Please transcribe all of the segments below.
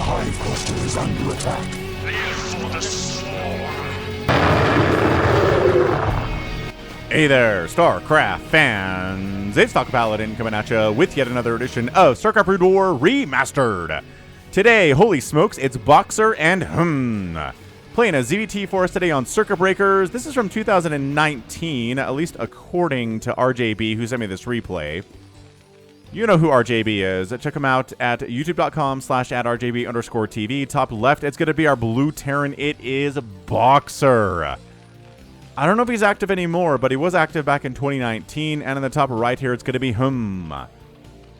hive cluster is under attack. Live for the swarm. Hey there, StarCraft fans! It's Paladin coming at you with yet another edition of StarCraft Brood War Remastered. Today, holy smokes, it's BOXER and playing a ZVT for us today on Circuit Breakers. This is from 2019, at least according to RJB, who sent me this replay. You know who RJB is. Check him out at youtube.com/@RJB_TV. Top left, it's going to be our blue Terran. It is BOXER. I don't know if he's active anymore, but he was active back in 2019. And in the top right here, it's going to be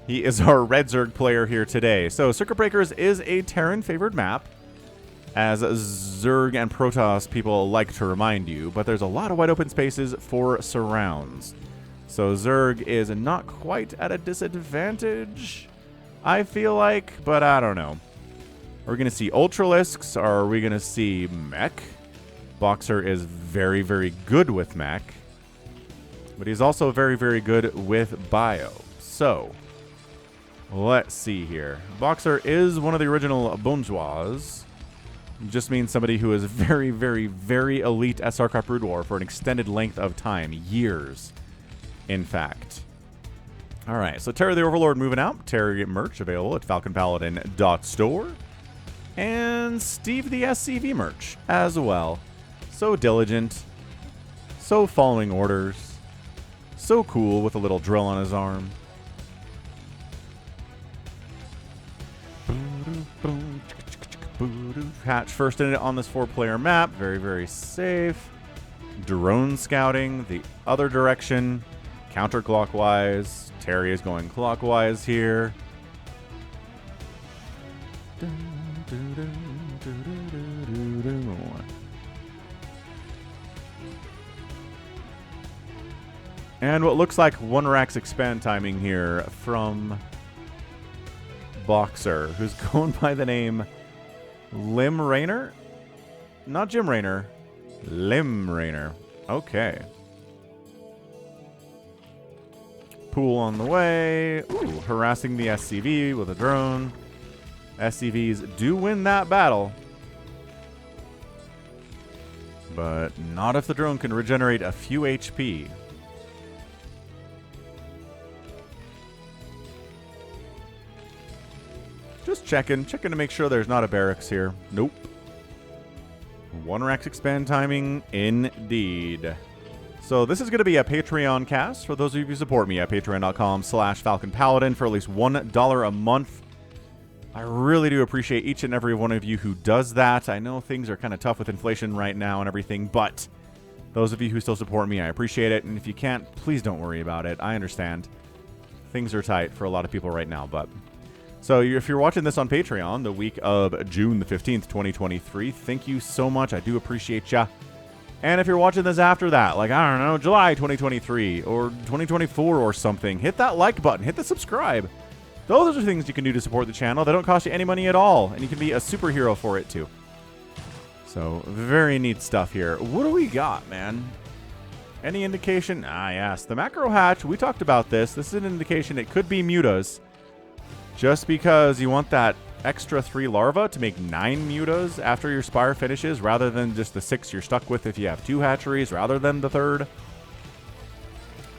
He is our Red Zerg player here today. So Circuit Breakers is a Terran-favored map, as Zerg and Protoss people like to remind you. But there's a lot of wide open spaces for surrounds. So Zerg is not quite at a disadvantage, I feel like, but I don't know. Are we going to see Ultralisks, or are we going to see Mech? BOXER is very, very good with Mech, but he's also very, very good with Bio. So, let's see here. BOXER is one of the original bourgeois. Just means somebody who is very, very, very elite at StarCraft Brood War for an extended length of time. Years, in fact. Alright, so Terra the Overlord moving out. Terra merch available at falconpaladin.store. And Steve the SCV merch as well. So diligent, so following orders, so cool with a little drill on his arm. Hatch first in it on this 4-player map. Very, very safe. Drone scouting the other direction, counterclockwise. Terry is going clockwise here. And what looks like one Rax expand timing here from BOXER, who's going by the name Lim Raynor? Not Jim Raynor. Lim Raynor. Okay. Pool on the way. Ooh, harassing the SCV with a drone. SCVs do win that battle. But not if the drone can regenerate a few HP. Just checking to make sure there's not a barracks here. Nope. One Rax expand timing, indeed. So this is going to be a Patreon cast for those of you who support me at patreon.com/FalconPaladin for at least $1 a month. I really do appreciate each and every one of you who does that. I know things are kind of tough with inflation right now and everything, but those of you who still support me, I appreciate it. And if you can't, please don't worry about it. I understand. Things are tight for a lot of people right now, but... So if you're watching this on Patreon the week of June the 15th, 2023, thank you so much. I do appreciate ya. And if you're watching this after that, like, I don't know, July 2023 or 2024 or something, hit that like button, hit the subscribe. Those are things you can do to support the channel. They don't cost you any money at all, and you can be a superhero for it too. So, very neat stuff here. What do we got, man? Any indication? Ah, yes. The macro hatch, we talked about this. This is an indication it could be mutas. Just because you want that extra 3 larvae to make 9 mutas after your spire finishes, rather than just the 6 you're stuck with if you have 2 hatcheries, rather than the 3rd.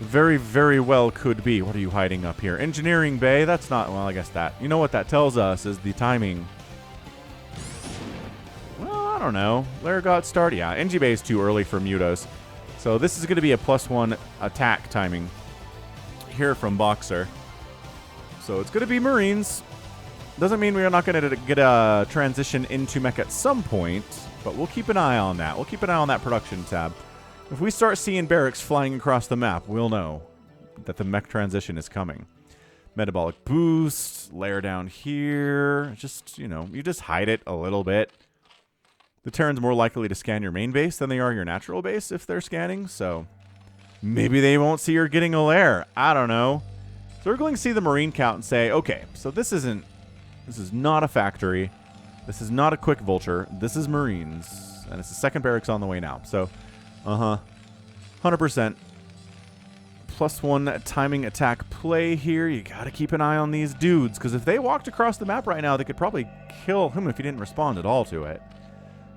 Very, very well could be. What are you hiding up here? Engineering bay? That's not... Well, I guess that... You know what that tells us is the timing. Well, I don't know. Lair got started. Yeah, NG bay is too early for mutas. So this is going to be a +1 attack timing here from BOXER. So it's going to be Marines. Doesn't mean we're not going to get a transition into mech at some point, but we'll keep an eye on that. We'll keep an eye on that production tab. If we start seeing barracks flying across the map, we'll know that the mech transition is coming. Metabolic boost, layer down here. Just, you know, you just hide it a little bit. The Terran's more likely to scan your main base than they are your natural base if they're scanning, so maybe they won't see you're getting a lair. I don't know. So we're going to see the Marine count and say, okay, so this is not a factory. This is not a quick vulture. This is Marines. And it's the second barracks on the way now. So, 100%. +1 timing attack play here. You got to keep an eye on these dudes, because if they walked across the map right now, they could probably kill him if he didn't respond at all to it.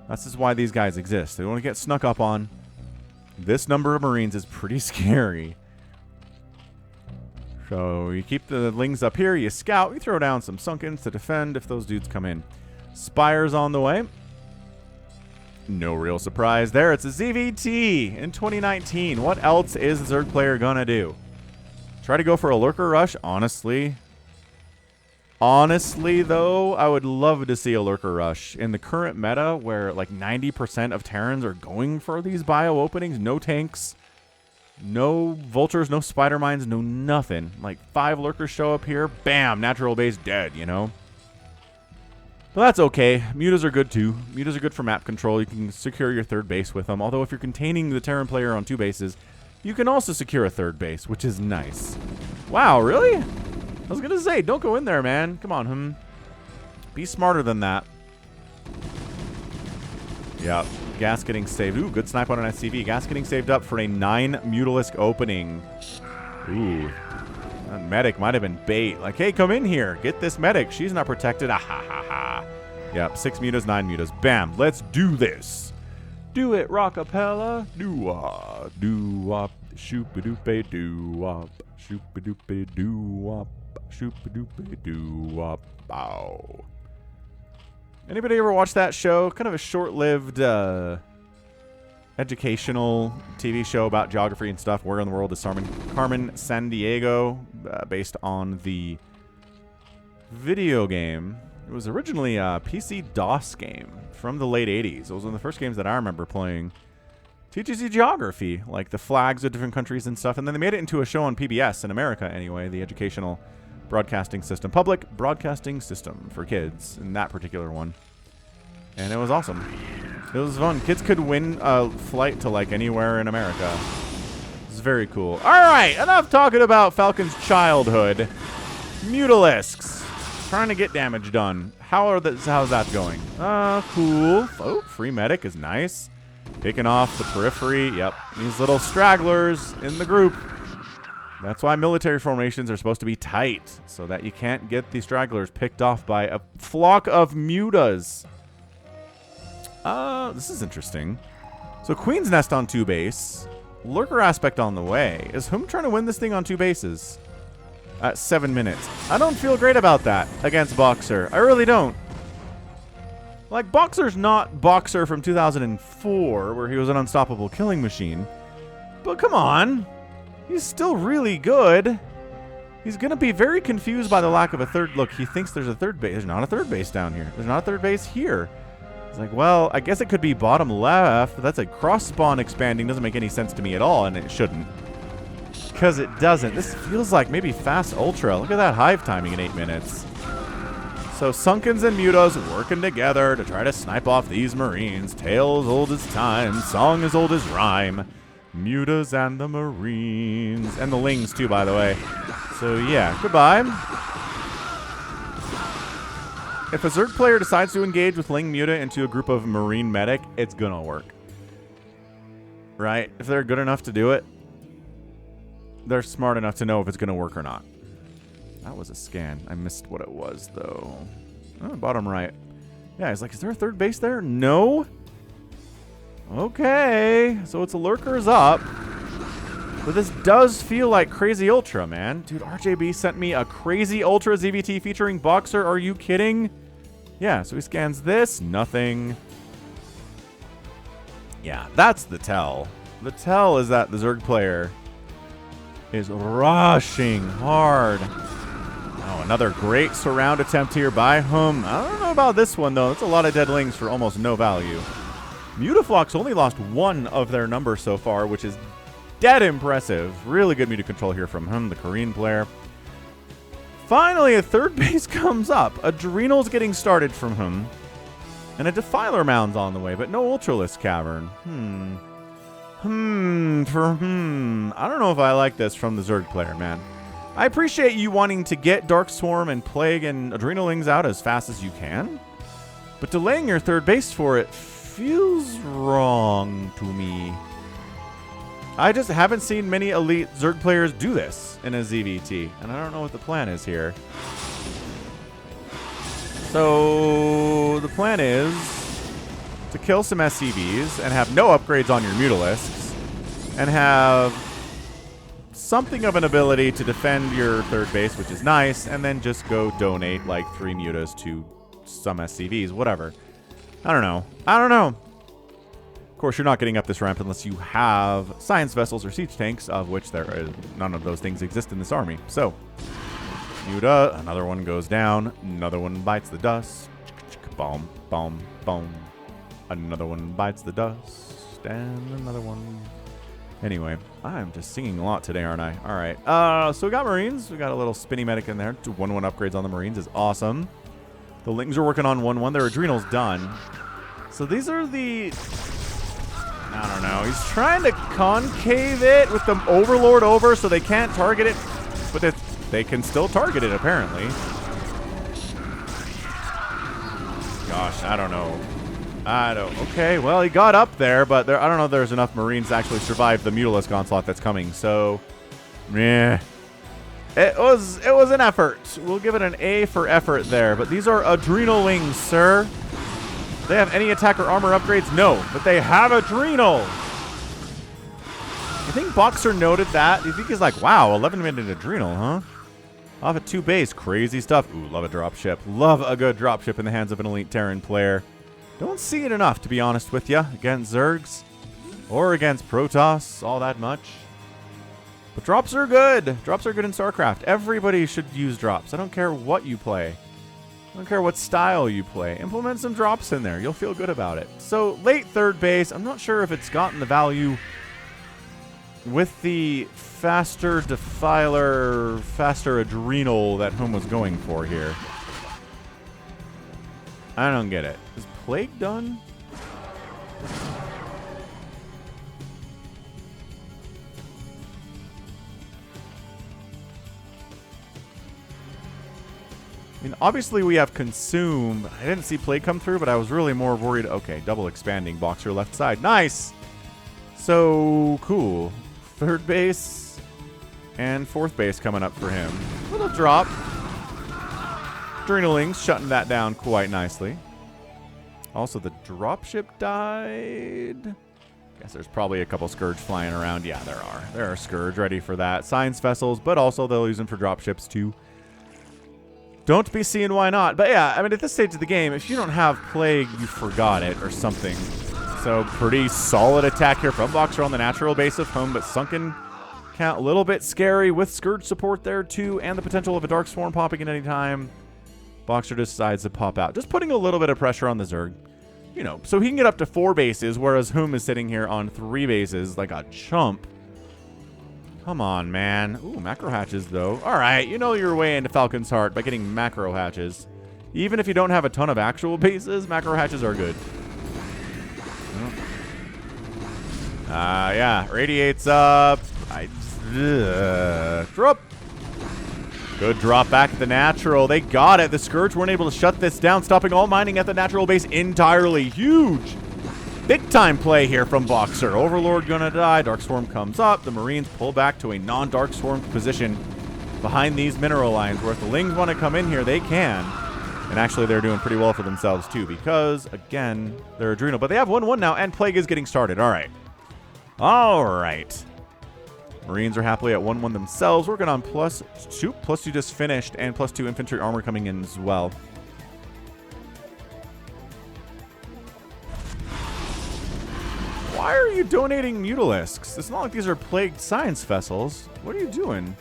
That's just why these guys exist. They want to get snuck up on. This number of Marines is pretty scary. So you keep the Lings up here, you scout, you throw down some Sunkens to defend if those dudes come in. Spires on the way. No real surprise there. It's a ZVT in 2019. What else is the Zerg player gonna do? Try to go for a Lurker Rush? Honestly, though, I would love to see a Lurker Rush. In the current meta, where like 90% of Terrans are going for these bio openings, no tanks, no Vultures, no Spider Mines, no nothing. Like 5 Lurkers show up here, bam, natural base dead, you know? But that's okay. Mutas are good too. Mutas are good for map control. You can secure your third base with them. Although if you're containing the Terran player on 2 bases, you can also secure a third base, which is nice. Wow, really? I was going to say, don't go in there, man. Come on, Be smarter than that. Yep. Gas getting saved. Ooh, good snipe on an SCV. Gas getting saved up for a 9 Mutalisk opening. Ooh. That medic might have been bait. Like, hey, come in here. Get this medic. She's not protected. Ah, ha, ha, ha. Yep, 6 mutas, 9 mutas. Bam. Let's do this. Do it, rockapella. Do-wop. Do-wop. Shoop-a-doop-a doo-wop. Shoop-a-doop-a doo-wop. Shoop-a-doop-a doo-wop. Bow. Anybody ever watch that show? Kind of a short-lived educational TV show about geography and stuff. Where in the world is Carmen Sandiego, based on the video game. It was originally a PC DOS game from the late 80s. It was one of the first games that I remember playing. Teaches you geography, like the flags of different countries and stuff. And then they made it into a show on PBS in America anyway, the educational broadcasting system. Public broadcasting system for kids in that particular one. And it was awesome. It was fun. Kids could win a flight to like anywhere in America. It's very cool. All right, enough talking about Falcon's childhood. Mutalisks. Trying to get damage done. How's that going? Cool. Oh, free medic is nice. Picking off the periphery. Yep. These little stragglers in the group. That's why military formations are supposed to be tight, so that you can't get these stragglers picked off by a flock of mutas. This is interesting. So Queen's Nest on 2 base. Lurker Aspect on the way. Is Hum trying to win this thing on 2 bases? At 7 minutes. I don't feel great about that against BOXER. I really don't. Like, BOXER's not BOXER from 2004, where he was an unstoppable killing machine. But come on. He's still really good. He's going to be very confused by the lack of a third. Look, he thinks there's a third base. There's not a third base down here. There's not a third base here. It's like, well, I guess it could be bottom left. But that's a cross spawn expanding. Doesn't make any sense to me at all, and it shouldn't. Because it doesn't. This feels like maybe fast ultra. Look at that hive timing in 8 minutes. So Sunkens and Mutas working together to try to snipe off these Marines. Tale as old as time. Song as old as rhyme. Mutas and the Marines. And the Lings, too, by the way. So, yeah. Goodbye. If a Zerg player decides to engage with Ling Muta into a group of Marine Medic, it's gonna work. Right? If they're good enough to do it, they're smart enough to know if it's gonna work or not. That was a scan. I missed what it was, though. Oh, bottom right. Yeah, he's like, is there a third base there? No? Okay. So it's a Lurker's up. But this does feel like Crazy Ultra, man. Dude, RJB sent me a Crazy Ultra ZVT featuring BOXER. Are you kidding? Yeah, so he scans this. Nothing. Yeah, that's the tell. The tell is that the Zerg player is rushing hard. Oh, another great surround attempt here by Hum. I don't know about this one, though. That's a lot of dead Lings for almost no value. Mutaflox only lost 1 of their number so far, which is dead impressive. Really good Muta control here from Hum, the Korean player. Finally, a third base comes up. Adrenal's getting started from Hum. And a Defiler Mound's on the way, but no Ultralisk Cavern. I don't know if I like this from the Zerg player, man. I appreciate you wanting to get Dark Swarm and Plague and Adrenalings out as fast as you can. But delaying your third base for it feels wrong to me. I just haven't seen many elite Zerg players do this in a ZVT, and I don't know what the plan is here. So the plan is to kill some SCVs and have no upgrades on your Mutalisks, and have something of an ability to defend your third base, which is nice, and then just go donate like 3 mutas to some SCVs, whatever. I don't know. Of course, you're not getting up this ramp unless you have science vessels or siege tanks, of which there is none of those things exist in this army. So, muta, another one goes down, another one bites the dust. Boom, boom, boom. Another one bites the dust, and another one. Anyway, I'm just singing a lot today, aren't I? All right. So we got Marines. We got a little spinny medic in there. 1-1 upgrades on the Marines is awesome. The Lings are working on 1-1. Their Adrenal's done. So these are the... I don't know. He's trying to concave it with the Overlord over so they can't target it. But they can still target it, apparently. Gosh, I don't know. Okay, well, he got up there, but I don't know if there's enough Marines to actually survive the Mutalisk onslaught that's coming. So, yeah. It was an effort. We'll give it an A for effort there. But these are Adrenal Wings, sir. Do they have any attack or armor upgrades? No, but they have Adrenal. You think BOXER noted that? Do you think he's like, wow, 11-minute Adrenal, huh? Off at 2 base. Crazy stuff. Ooh, love a dropship. Love a good dropship in the hands of an elite Terran player. Don't see it enough, to be honest with you, against Zergs or against Protoss all that much. But drops are good. Drops are good in StarCraft. Everybody should use drops. I don't care what you play. I don't care what style you play. Implement some drops in there. You'll feel good about it. So, late third base. I'm not sure if it's gotten the value with the faster Defiler, faster Adrenal that Home was going for here. I don't get it. Is Plague done? I mean, obviously we have Consume. I didn't see Plague come through, but I was really more worried. Okay, double expanding BOXER left side. Nice! So, cool. Third base and fourth base coming up for him. Little drop. Adrenalings shutting that down quite nicely. Also, the dropship died. Guess there's probably a couple Scourge flying around. Yeah, there are. There are Scourge ready for that. Science vessels, but also they'll use them for dropships too. Don't be seeing why not. But yeah, I mean, at this stage of the game, if you don't have Plague, you forgot it or something. So pretty solid attack here from BOXER on the natural base of Home, but sunken count a little bit scary with Scourge support there too, and the potential of a Dark Swarm popping at any time. BOXER decides to pop out. Just putting a little bit of pressure on the Zerg. You know, so he can get up to 4 bases, whereas Home is sitting here on 3 bases like a chump. Come on, man. Ooh, macro hatches, though. All right, you know your way into Falcon's heart by getting macro hatches. Even if you don't have a ton of actual bases, macro hatches are good. Yeah, radiates up. Drop. Good drop back at the natural. They got it. The Scourge weren't able to shut this down, stopping all mining at the natural base entirely. Huge. Big time play here from BOXER. Overlord gonna die. Dark Swarm comes up. The Marines pull back to a non-Dark Swarm position behind these mineral lines, where if the Lings want to come in here, they can. And actually, they're doing pretty well for themselves, too, because, again, they're Adrenal. But they have 1-1 now, and Plague is getting started. All right. All right. Marines are happily at 1-1 themselves, working on +2. +2 just finished, and +2 infantry armor coming in as well. Why are you donating Mutalisks? It's not like these are plagued science vessels. What are you doing?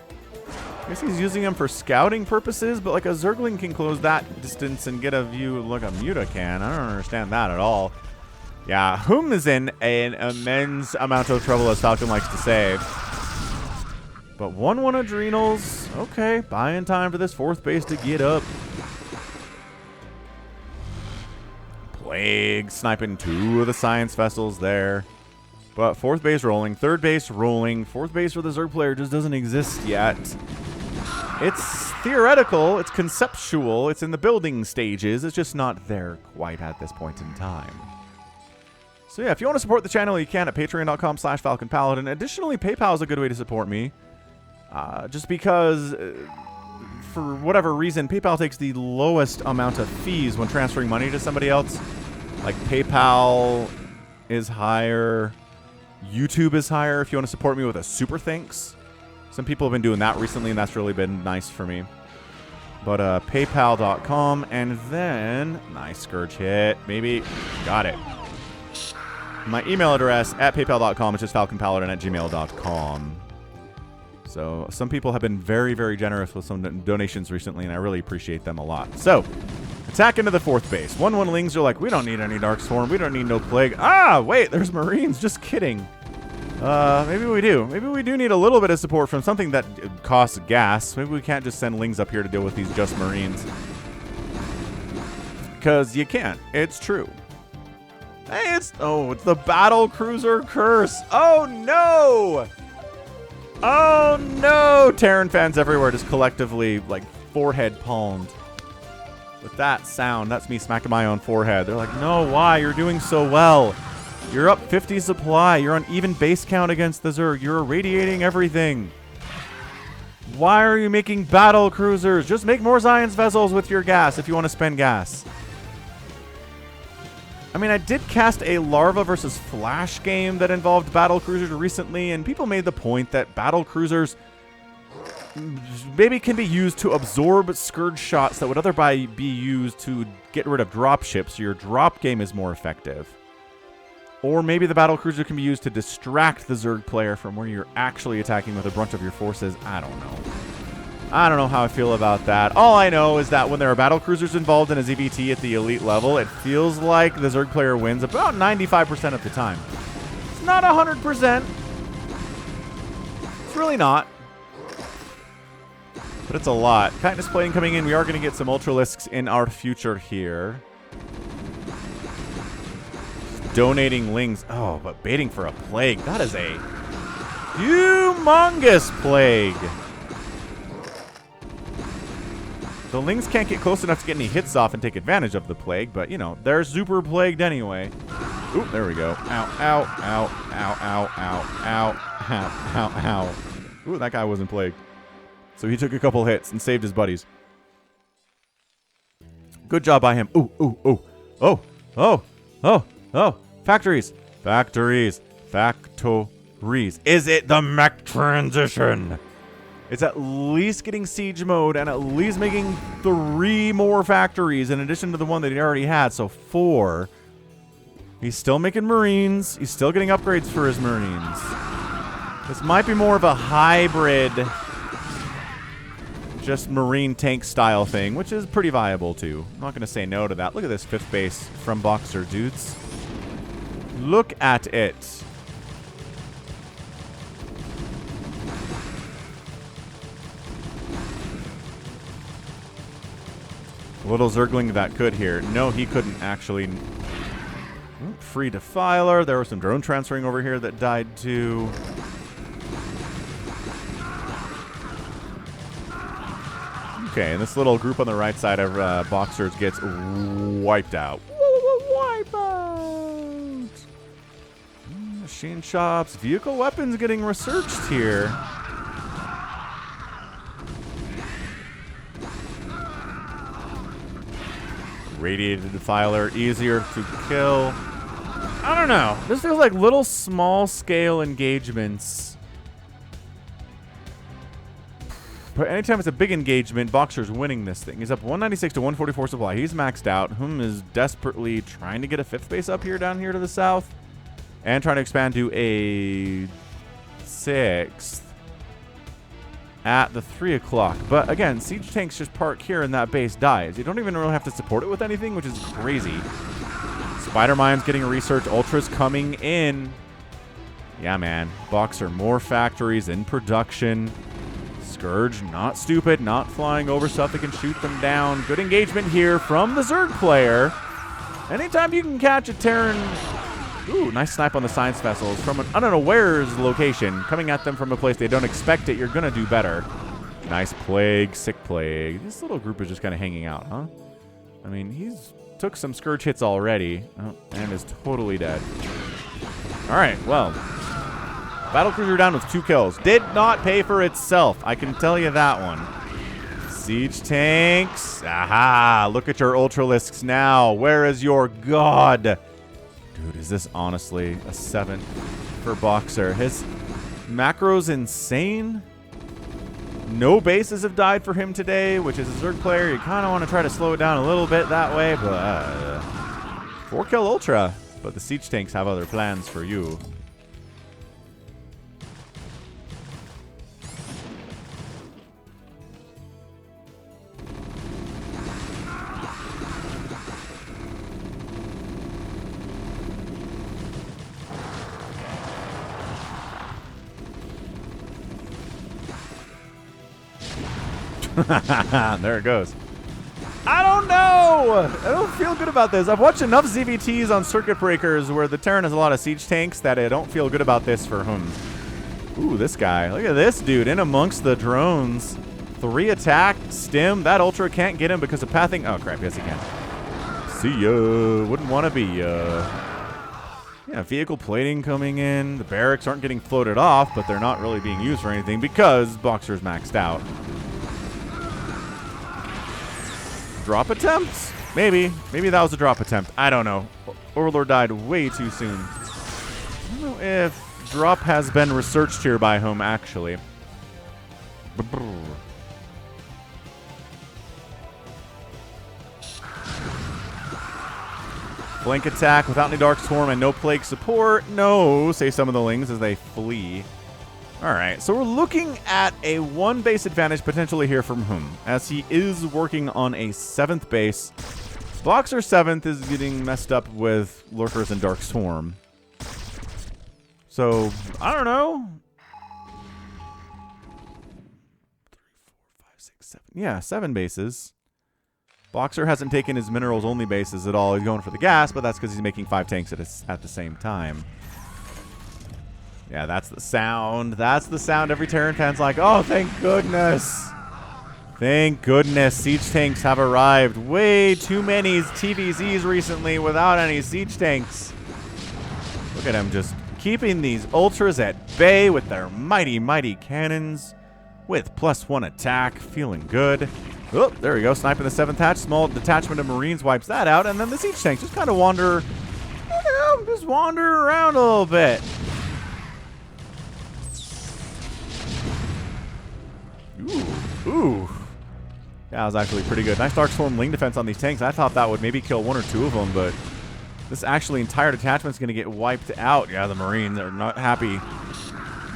I guess he's using them for scouting purposes, but like a Zergling can close that distance and get a view like a Muta can. I don't understand that at all. Yeah, Hum is in an immense amount of trouble, as Falcon likes to say. But 1-1 Adrenals. Okay, buying time for this fourth base to get up. Plague sniping 2 of the science vessels there. But fourth base rolling, third base rolling. Fourth base for the Zerg player just doesn't exist yet. It's theoretical, it's conceptual, it's in the building stages. It's just not there quite at this point in time. So yeah, if you want to support the channel, you can at patreon.com/Falcon Paladin. Additionally, PayPal is a good way to support me. Just because, for whatever reason, PayPal takes the lowest amount of fees when transferring money to somebody else. Like PayPal is higher. YouTube is higher if you want to support me with a super thanks. Some people have been doing that recently, and that's really been nice for me. But paypal.com, and then nice Scourge hit. Maybe got it. My email address at paypal.com is just falconpaladin@gmail.com. So some people have been very, very generous with some donations recently, and I really appreciate them a lot. So attack into the 4th base. 1/1 Lings are like, we don't need any Darkstorm. We don't need no Plague. Ah, wait, there's Marines. Just kidding. Maybe we do. Maybe we do need a little bit of support from something that costs gas. Maybe we can't just send Lings up here to deal with these just Marines. Because you can't. It's true. Hey, it's the Battle Cruiser Curse. Oh, no! Oh, no! Terran fans everywhere just collectively, like, forehead palmed. With that sound, that's me smacking my own forehead. They're like, no, why? You're doing so well. You're up 50 supply. You're on even base count against the Zerg. You're irradiating everything. Why are you making battle cruisers? Just make more Zion's vessels with your gas if you want to spend gas. I mean, I did cast a Larva versus Flash game that involved battle cruisers recently, and people made the point that battle cruisers maybe can be used to absorb Scourge shots that would otherwise be used to get rid of drop ships, so your drop game is more effective. Or maybe the battle cruiser can be used to distract the Zerg player from where you're actually attacking with a brunt of your forces. I don't know. I don't know how I feel about that. All I know is that when there are battle cruisers involved in a ZVT at the elite level, it feels like the Zerg player wins about 95% of the time. It's not 100%. It's really not. But it's a lot. Kindness plating coming in. We are going to get some Ultralisks in our future here. Donating Lings. Oh, but baiting for a Plague. That is a humongous Plague. The Lings can't get close enough to get any hits off and take advantage of the Plague, but, you know, they're super plagued anyway. Oop, there we go. Ow, ow, ow, ow, ow, ow, ow, ow, ow, ow. Ooh, that guy wasn't plagued. So he took a couple hits and saved his buddies. Good job by him. Ooh, ooh, ooh. Oh, oh, oh, oh. Factories. Factories. Factories. Is it the mech transition? It's at least getting siege mode and at least making 3 more factories in addition to the one that he already had. So 4. He's still making Marines. He's still getting upgrades for his Marines. This might be more of a hybrid, just Marine tank style thing, which is pretty viable too. I'm not going to say no to that. Look at this 5th base from BOXER, dudes. Look at it. Little Zergling that could here. No, he couldn't actually. Free Defiler. There was some drone transferring over here that died too. Okay, and this little group on the right side of BOXERs gets wiped out. Wipe out! Machine shops. Vehicle weapons getting researched here. Radiated Defiler, easier to kill. I don't know. This feels like little small-scale engagements. But anytime it's a big engagement, BOXER's winning this thing. He's up 196 to 144 supply. He's maxed out. Hum is desperately trying to get a 5th base up here, down here to the south. And trying to expand to a 6th at the 3 o'clock. But again, siege tanks just park here and that base dies. You don't even really have to support it with anything, which is crazy. Spider Mine's getting a research. Ultra's coming in. Yeah, man. BOXER, more factories in production. Scourge, not stupid, not flying over stuff that can shoot them down. Good engagement here from the Zerg player. Anytime you can catch a Terran. Ooh, nice snipe on the science vessels from an unawares location. Coming at them from a place they don't expect it, you're going to do better. Nice Plague, sick Plague. This little group is just kind of hanging out, huh? I mean, he's took some Scourge hits already. Oh, and is totally dead. Alright, well. Battlecruiser down with 2 kills. Did not pay for itself. I can tell you that one. Siege tanks. Aha! Look at your Ultralisks now. Where is your god? Dude, is this honestly a 7 for BOXER? His macro's insane. No bases have died for him today, which is a Zerg player. You kind of want to try to slow it down a little bit that way, but 4 kill Ultra. But the siege tanks have other plans for you. There it goes. I don't know. I don't feel good about this. I've watched enough ZVTs on circuit breakers where the Terran has a lot of siege tanks that I don't feel good about this for him. Ooh, this guy. Look at this dude in amongst the drones. 3 attack, stim. That Ultra can't get him because of pathing. Oh, crap. Yes, he can. See ya. Wouldn't want to be ya. Yeah, vehicle plating coming in. The barracks aren't getting floated off, but they're not really being used for anything because BOXER's maxed out. Drop attempts? Maybe. Maybe that was a drop attempt. I don't know. Overlord died way too soon. I don't know if drop has been researched here by whom, actually. Flank attack without any Dark Storm and no Plague support. No, say some of the Lings as they flee. Alright, so we're looking at a 1 base advantage potentially here from him, as he is working on a 7th base. BOXER 7th is getting messed up with Lurkers and Dark Storm. So, I don't know. 3, 4, 5, 6, 7. Yeah, 7 bases. BOXER hasn't taken his minerals only bases at all. He's going for the gas, but that's because he's making 5 tanks at the same time. Yeah, that's the sound. That's the sound every Terran fan's like, oh, thank goodness. Thank goodness siege tanks have arrived. Way too many TVZs recently without any siege tanks. Look at him just keeping these Ultras at bay with their mighty, mighty cannons. With +1 attack. Feeling good. Oh, there we go. Sniping the 7th hatch. Small detachment of Marines wipes that out. And then the siege tanks just kind of wander, just wander around a little bit. Ooh. That was actually pretty good. Nice Dark Storm Ling defense on these tanks. I thought that would maybe kill 1 or 2 of them, but this actually entire detachment's going to get wiped out. Yeah, the Marines are not happy.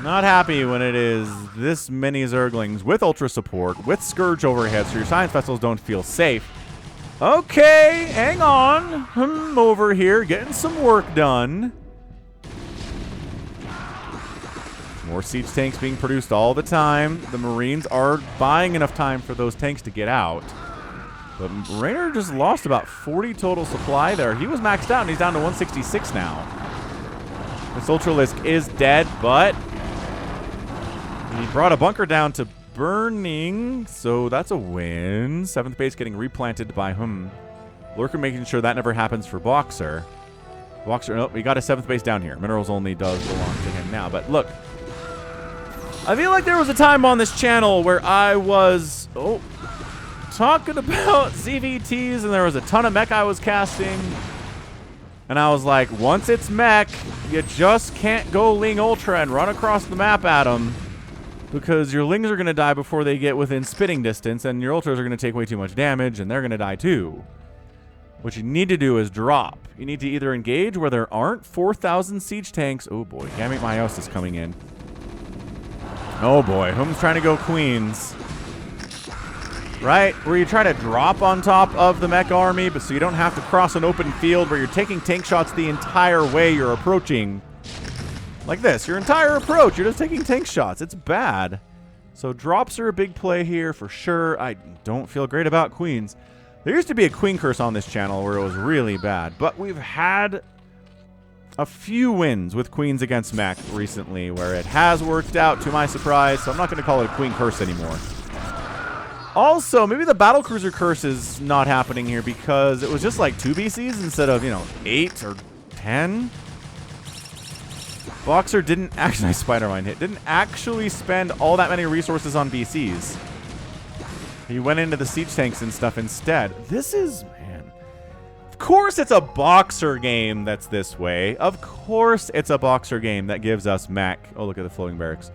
Not happy when it is this many Zerglings with Ultra support, with Scourge overhead, so your Science Vessels don't feel safe. Okay, hang on. Over here, getting some work done. More siege tanks being produced all the time. The Marines are buying enough time for those tanks to get out. But Raynor just lost about 40 total supply there. He was maxed out, and he's down to 166 now. This Ultralisk is dead, but he brought a bunker down to burning, so that's a win. 7th base getting replanted by him. Lurker making sure that never happens for BOXER. BOXER, nope, we got a 7th base down here. Minerals only does belong to him now, but look. I feel like there was a time on this channel where I was talking about ZVTs and there was a ton of mech I was casting. And I was like, once it's mech, you just can't go Ling Ultra and run across the map at them. Because your Lings are going to die before they get within spitting distance, and your Ultras are going to take way too much damage, and they're going to die too. What you need to do is drop. You need to either engage where there aren't 4,000 siege tanks. Oh boy, Gamete Myos is coming in. Oh boy, whom's trying to go Queens? Right? Where you try to drop on top of the mech army, but so you don't have to cross an open field where you're taking tank shots the entire way you're approaching. Like this, your entire approach, you're just taking tank shots. It's bad. So drops are a big play here for sure. I don't feel great about Queens. There used to be a Queen curse on this channel where it was really bad, but we've had a few wins with Queens against mech recently where it has worked out to my surprise, so I'm not going to call it a Queen curse anymore. Also, maybe the Battlecruiser curse is not happening here because it was just like 2 BCs instead of, 8 or 10. BOXER didn't actually, Spider-Mine hit, didn't actually spend all that many resources on BCs. He went into the siege tanks and stuff instead. This is, man. Of course it's a BOXER game that's this way. Of course it's a BOXER game that gives us mech. Oh, look at the floating barracks.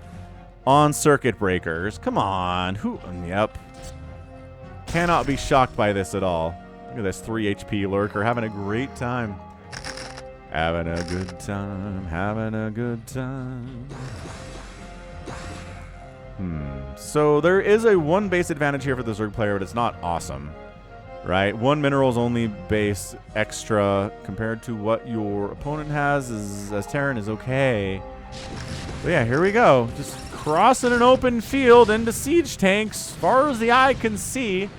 On circuit breakers. Come on. Who? Yep. Cannot be shocked by this at all. Look at this 3 HP lurker having a great time. Having a good time. Having a good time. So there is a 1 base advantage here for the Zerg player, but it's not awesome. Right? 1 minerals only base extra compared to what your opponent has as Terran is okay. But yeah, here we go. Just crossing an open field into siege tanks as far as the eye can see.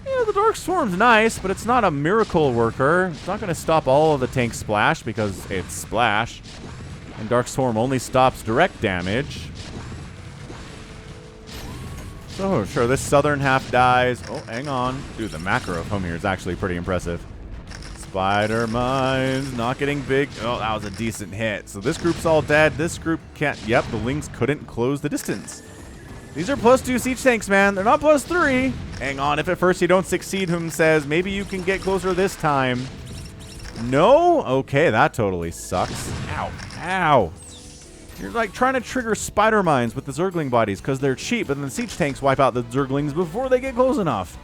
Yeah, the Dark Swarm's nice, but it's not a miracle worker. It's not going to stop all of the tank splash because it's splash. And Dark Swarm only stops direct damage. So, sure, this southern half dies. Oh, hang on. Dude, the macro of home here is actually pretty impressive. Spider mines, not getting big. Oh, that was a decent hit. So this group's all dead. This group can't. Yep, the Lings couldn't close the distance. These are +2 siege tanks, man. They're not +3. Hang on. If at first you don't succeed, Hum says, maybe you can get closer this time. No? Okay, that totally sucks. Ow. Ow. You're like trying to trigger spider mines with the Zergling bodies because they're cheap, but then the siege tanks wipe out the Zerglings before they get close enough.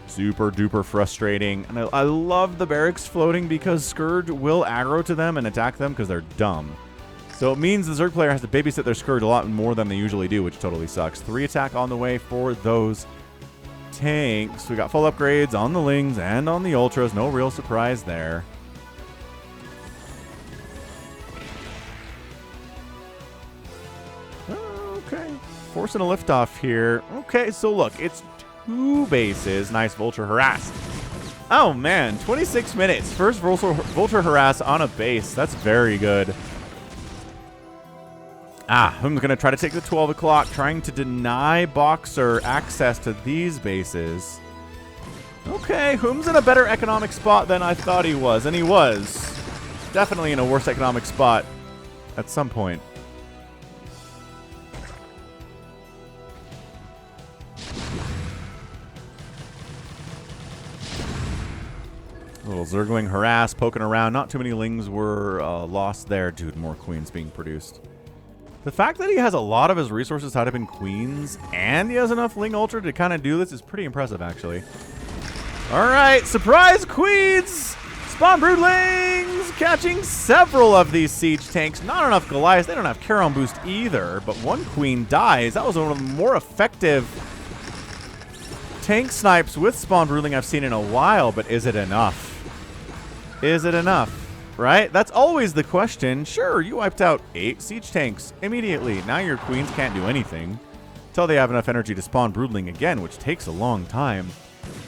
Super duper frustrating. And I love the barracks floating because Scourge will aggro to them and attack them because they're dumb. So it means the Zerg player has to babysit their Scourge a lot more than they usually do, which totally sucks. 3 attack on the way for those tanks. We got full upgrades on the Lings and on the Ultras. No real surprise there. Okay. Forcing a liftoff here. Okay, so look, it's 2 bases. Nice Vulture Harass. Oh, man. 26 minutes. First Vulture Harass on a base. That's very good. Hum's going to try to take the 12 o'clock, trying to deny BOXER access to these bases. Okay, Hum's in a better economic spot than I thought he was, and he was. Definitely in a worse economic spot at some point. A little Zergling harass, poking around. Not too many Lings were lost there. Dude, more Queens being produced. The fact that he has a lot of his resources tied up in Queens, and he has enough Ling Ultra to kind of do this is pretty impressive, actually. All right, surprise Queens! Spawn Broodlings catching several of these siege tanks. Not enough Goliaths. They don't have Charon boost either, but 1 Queen dies. That was one of the more effective tank snipes with Spawn Broodling I've seen in a while, but is it enough? Is it enough? Right? That's always the question. Sure, you wiped out 8 siege tanks immediately. Now your Queens can't do anything until they have enough energy to spawn Broodling again, which takes a long time.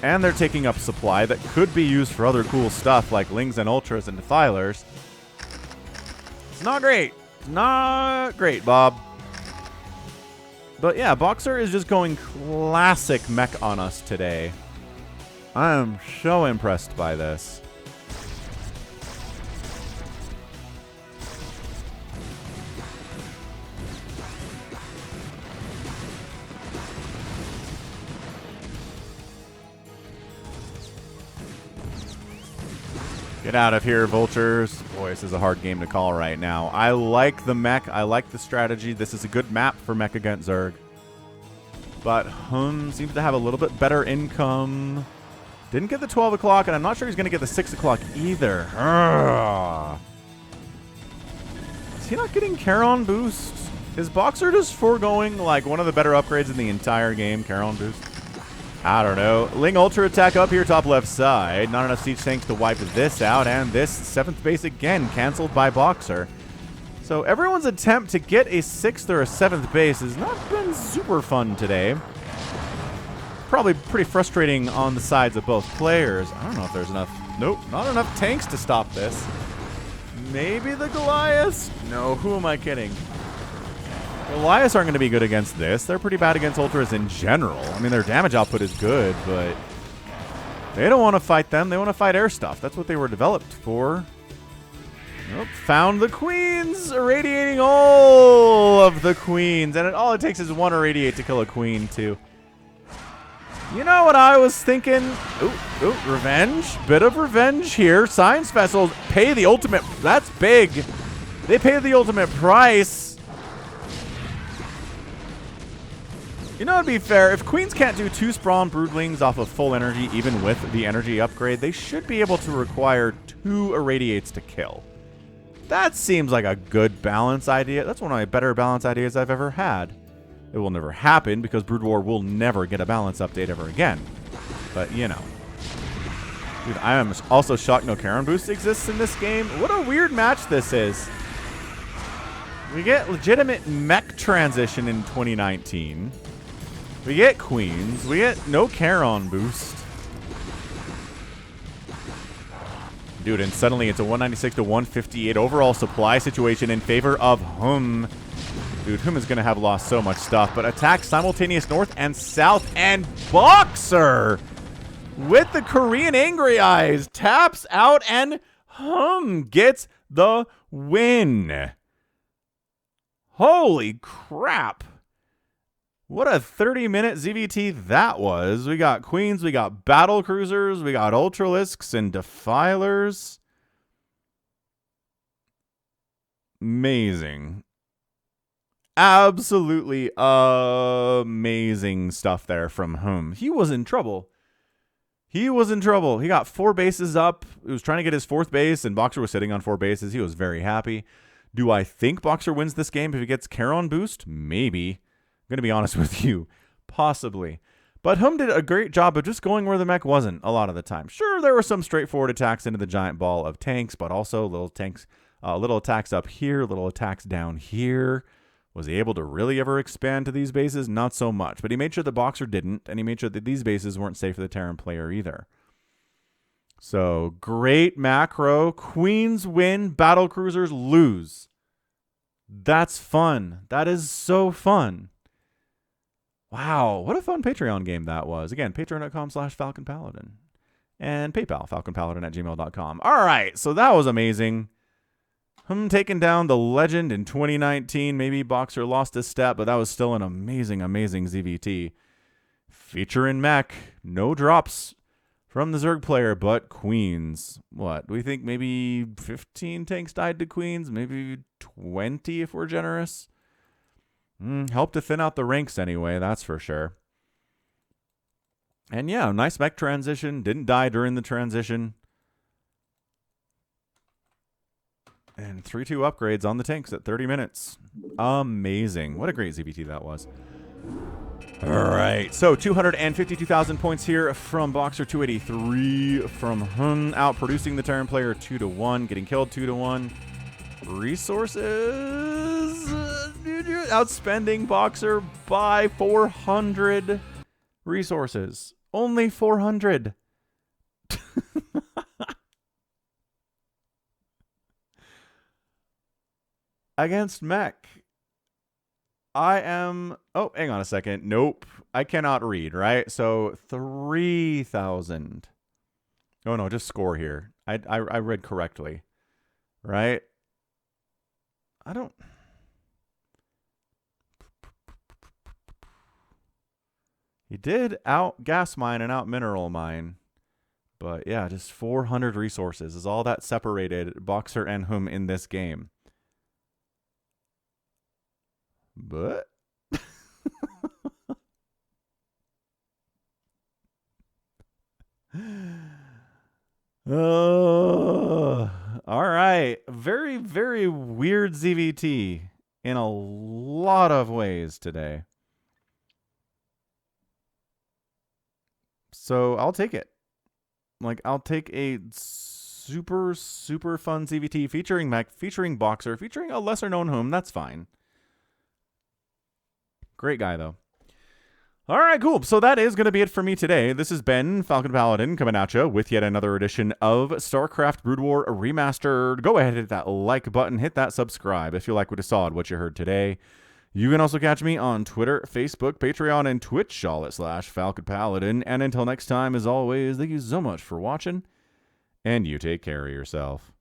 And they're taking up supply that could be used for other cool stuff like Lings and Ultras and Defilers. It's not great. It's not great, Bob. But yeah, BOXER is just going classic mech on us today. I am so impressed by this. Get out of here, Vultures. Boy, this is a hard game to call right now. I like the mech. I like the strategy. This is a good map for mech against Zerg. But Hum seems to have a little bit better income. Didn't get the 12 o'clock, and I'm not sure he's going to get the 6 o'clock either. Is he not getting Charon boost? Is BOXER just foregoing like one of the better upgrades in the entire game, Charon boost? I don't know. Ling Ultra attack up here, top left side. Not enough siege tanks to wipe this out, and this 7th base again canceled by BOXER. So everyone's attempt to get a 6th or a 7th base has not been super fun today. Probably pretty frustrating on the sides of both players. I don't know if there's enough. Nope, not enough tanks to stop this. Maybe the Goliaths? No, who am I kidding? Goliaths aren't going to be good against this. They're pretty bad against Ultras in general. I mean, their damage output is good, but they don't want to fight them. They want to fight air stuff. That's what they were developed for. Nope, found the queens, irradiating all of the queens. And all it takes is one irradiate to kill a queen, too. You know what I was thinking? Ooh, revenge. Bit of revenge here. Science vessels pay the ultimate. That's big. They pay the ultimate price. You know, to be fair, if queens can't do 2 Spawn Broodlings off of full energy, even with the energy upgrade, they should be able to require 2 irradiates to kill. That seems like a good balance idea. That's one of my better balance ideas I've ever had. It will never happen because Brood War will never get a balance update ever again. But, you know. Dude, I am also shocked no Charon boost exists in this game. What a weird match this is. We get legitimate mech transition in 2019. We get queens. We get no Charon boost. Dude, and suddenly it's a 196 to 158 overall supply situation in favor of Hum. Dude, Hum is going to have lost so much stuff, but attack simultaneous north and south, and BOXER with the Korean Angry Eyes taps out, and Hum gets the win. Holy crap. What a 30-minute ZVT that was. We got queens, we got battle cruisers, we got ultralisks and defilers. Amazing. Absolutely amazing stuff there from Hum. He was in trouble. He was in trouble. He got 4 bases up. He was trying to get his 4th base, and BOXER was sitting on 4 bases. He was very happy. Do I think BOXER wins this game if he gets Charon boost? Maybe. I'm going to be honest with you. Possibly. But Hum did a great job of just going where the mech wasn't a lot of the time. Sure, there were some straightforward attacks into the giant ball of tanks, but also little attacks up here, little attacks down here. Was he able to really ever expand to these bases? Not so much. But he made sure the BOXER didn't, and he made sure that these bases weren't safe for the Terran player either. So, great macro. Queens win, battle cruisers lose. That's fun. That is so fun. Wow, what a fun Patreon game that was. Again, patreon.com/Falcon Paladin. And PayPal, falconpaladin@gmail.com. All right, so that was amazing. Taking down the legend in 2019. Maybe BOXER lost a step, but that was still an amazing, amazing ZVT. Featuring mech. No drops from the Zerg player, but queens. What? We think maybe 15 tanks died to queens? Maybe 20 if we're generous? Helped to thin out the ranks anyway, that's for sure. And yeah, nice mech transition. Didn't die during the transition. And 3-2 upgrades on the tanks at 30 minutes. Amazing. What a great ZVT that was. All right. So 252,000 points here from BOXER. 283 from Hum. Out producing the Terran player 2-1. Getting killed 2-1. Resources. Outspending BOXER by 400 resources. Only 400. Against mech. I am... Oh, hang on a second. Nope. I cannot read, right? So, 3,000. Oh, no, just score here. I read correctly. Right? I don't... He did out gas mine and out mineral mine. But, yeah, just 400 resources is all that separated BOXER and Hum in this game. But all right. Very, very weird ZVT in a lot of ways today. So I'll take it. Like, I'll take a super, super fun ZVT featuring mech, featuring BOXER, featuring a lesser known Hum. That's fine. Great guy, though. All right, cool. So that is going to be it for me today. This has been Falcon Paladin coming at you with yet another edition of StarCraft Brood War Remastered. Go ahead and hit that like button. Hit that subscribe if you like what you saw and what you heard today. You can also catch me on Twitter, Facebook, Patreon, and Twitch, all at /Falcon Paladin. And until next time, as always, thank you so much for watching, and you take care of yourself.